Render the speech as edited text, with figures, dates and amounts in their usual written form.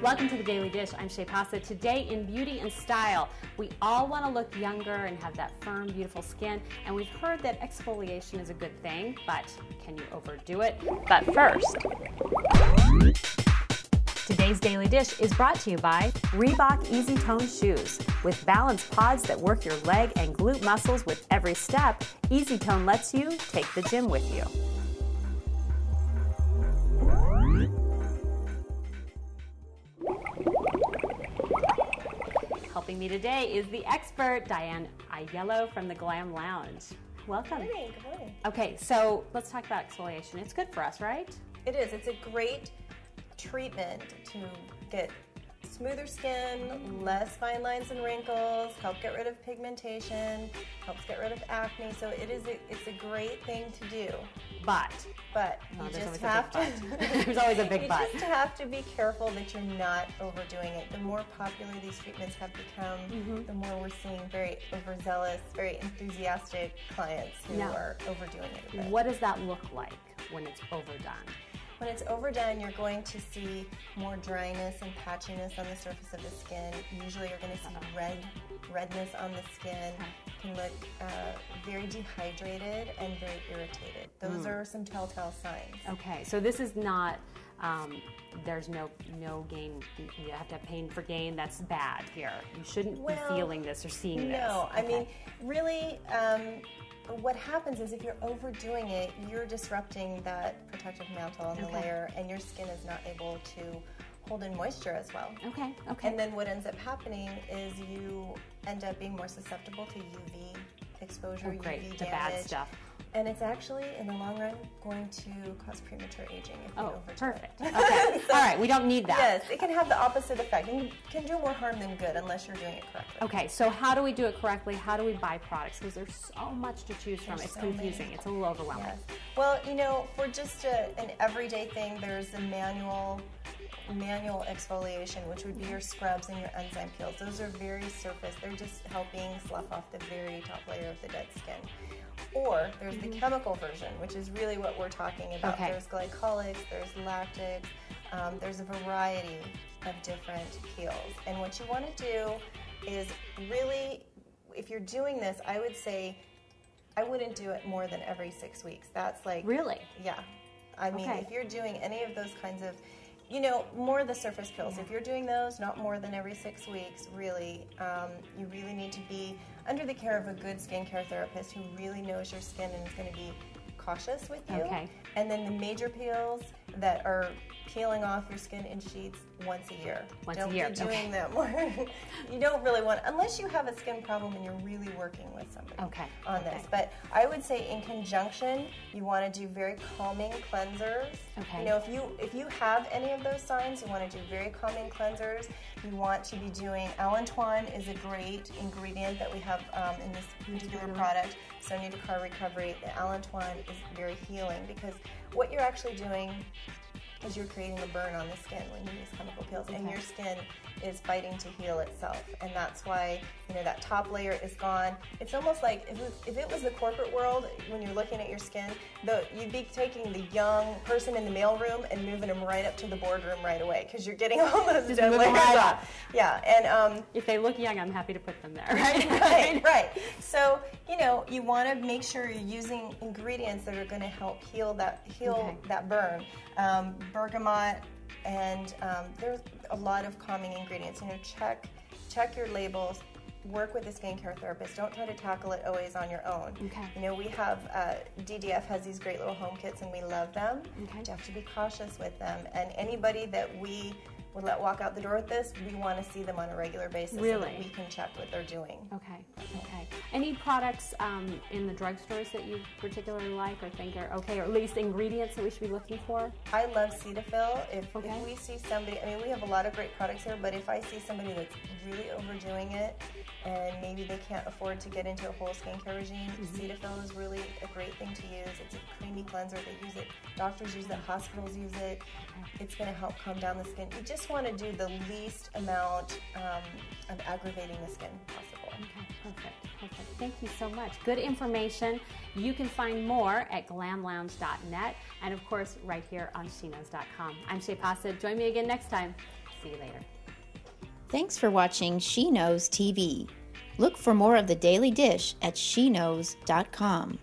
Welcome to the Daily Dish. I'm Shay Pausa. Today in Beauty and Style, we all want to look younger and have that firm, beautiful skin. And we've heard that exfoliation is a good thing, but can you overdo it? But first, today's Daily Dish is brought to you by Reebok Easy Tone Shoes. With balanced pods that work your leg and glute muscles with every step, Easy Tone lets you take the gym with you. Helping me today is the expert, Diane Aiello from the Glam Lounge. Welcome. Good morning. Good morning. Okay, so let's talk about exfoliation. It's good for us, right? It is. It's a great treatment to get smoother skin, less fine lines and wrinkles, help get rid of pigmentation, helps get rid of acne. So it's a great thing to do. But you just have to. There's always a big but. You just have to be careful that you're not overdoing it. The more popular these treatments have become, the more we're seeing very overzealous, very enthusiastic clients who are overdoing it a bit. What does that look like when it's overdone? When it's overdone, you're going to see more dryness and patchiness on the surface of the skin. Usually you're going to see redness on the skin. You can look very dehydrated and very irritated. Those are some telltale signs. Okay, so this is not, there's no gain, you have to have pain for gain. That's bad here. You shouldn't be feeling this or seeing this. No, I mean, really, what happens is if you're overdoing it, you're disrupting that protective mantle on the layer, and your skin is not able to hold in moisture as well. Okay. And then what ends up happening is you end up being more susceptible to UV exposure, UV damage. The bad stuff. And it's actually, in the long run, going to cause premature aging if you overdo perfect. it. Okay. All right, we don't need that. Yes, it can have the opposite effect. It can do more harm than good unless you're doing it correctly. Okay, so how do we do it correctly? How do we buy products? Because there's so much to choose from. It's confusing. It's a little overwhelming. Yes. Well, you know, for just an everyday thing, there's a manual exfoliation, which would be your scrubs and your enzyme peels. Those are very surface. They're just helping slough off the very top layer of the dead skin. Or there's the chemical version, which is really what we're talking about. Okay. There's glycolics, there's lactics, there's a variety of different peels. And what you want to do is really, if you're doing this, I would say I wouldn't do it more than every 6 weeks. That's like... Really? Yeah. I mean, if you're doing any of those kinds of, you know, more of the surface peels. If you're doing those, not more than every 6 weeks, really, you really need to be under the care of a good skincare therapist who really knows your skin and is going to be cautious with you. Okay. And then the major peels that are peeling off your skin in sheets once a year. Once a year. Don't be doing them. You don't really want, unless you have a skin problem and you're really working with somebody on this. But I would say in conjunction, you want to do very calming cleansers. Okay. You know, if you have any of those signs, you want to do very calming cleansers. You want to be doing, allantoin is a great ingredient that we have in this particular product. Sonia Dakar Recovery, the allantoin is very healing because what you're actually doing is you're creating a burn on the skin when you use chemical peels, and your skin is fighting to heal itself, and that's why, you know, that top layer is gone. It's almost like if it was the corporate world, when you're looking at your skin, you'd be taking the young person in the mailroom and moving them right up to the boardroom right away because you're getting all those dead layers off. Yeah, and if they look young, I'm happy to put them there. Right. So, you know, you want to make sure you're using ingredients that are going to help heal that burn. Bergamot, and there's a lot of calming ingredients. You know, check your labels. Work with a skincare therapist. Don't try to tackle it always on your own. Okay. You know, we have DDF has these great little home kits, and we love them. Okay. You have to be cautious with them. And anybody that we would let walk out the door with this, we want to see them on a regular basis so that we can check what they're doing. Okay. Any products in the drugstores that you particularly like or think are okay, or at least ingredients that we should be looking for? I love Cetaphil. If we see somebody, I mean, we have a lot of great products here, but if I see somebody that's really overdoing it and maybe they can't afford to get into a whole skincare regime, Cetaphil is really a great thing to use. It's a creamy cleanser. They use it. Doctors use it. Hospitals use it. It's going to help calm down the skin. You just want to do the least amount of aggravating the skin possible. Okay, perfect. Thank you so much. Good information. You can find more at glamlounge.net and, of course, right here on sheknows.com. I'm Shay Pausa. Join me again next time. See you later. Thanks for watching She Knows TV. Look for more of the Daily Dish at sheknows.com.